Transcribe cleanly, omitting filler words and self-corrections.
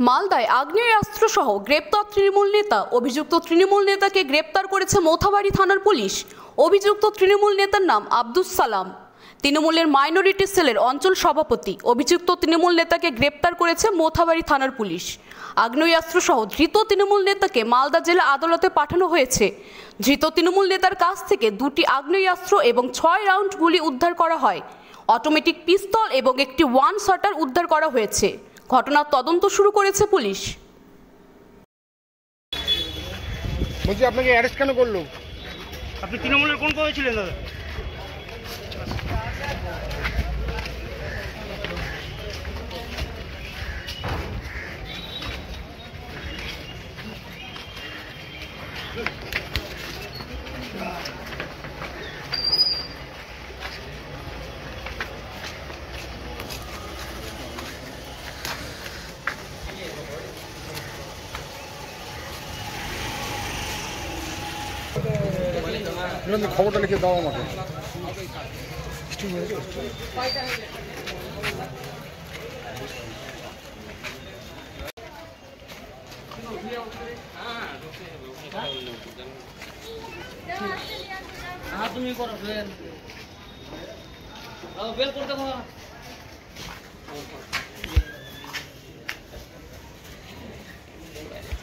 মালদায় আগ্নেয়াস্ত্র সহ গ্রেপ্তার তৃণমূল নেতা। অভিযুক্ত তৃণমূল নেতাকে গ্রেপ্তার করেছে মোথাবাড়ি থানার পুলিশ। অভিযুক্ত তৃণমূল নেতার নাম আব্দুস সালাম, তৃণমূলের মাইনরিটি সেলের অঞ্চল সভাপতি। অভিযুক্ত তৃণমূল নেতাকে গ্রেপ্তার করেছে মোথাবাড়ি থানার পুলিশ। আগ্নেয়াস্ত্র সহ ধৃত তৃণমূল নেতাকে মালদা জেলা আদালতে পাঠানো হয়েছে। ধৃত তৃণমূল নেতার কাছ থেকে 2টি আগ্নেয়াস্ত্র এবং 6 রাউন্ড গুলি উদ্ধার করা হয়। অটোমেটিক পিস্তল এবং একটি ওয়ান শটার উদ্ধার করা হয়েছে। ঘটনার তদন্ত শুরু করেছে পুলিশ। বলছি আপনাকে অ্যারেস্ট কেন করলো? আপনি তৃণমূলের কোন পদে ছিলেন দাদা? খবরটা লিখে দাও আমাকে। তুমি করো বেল করতে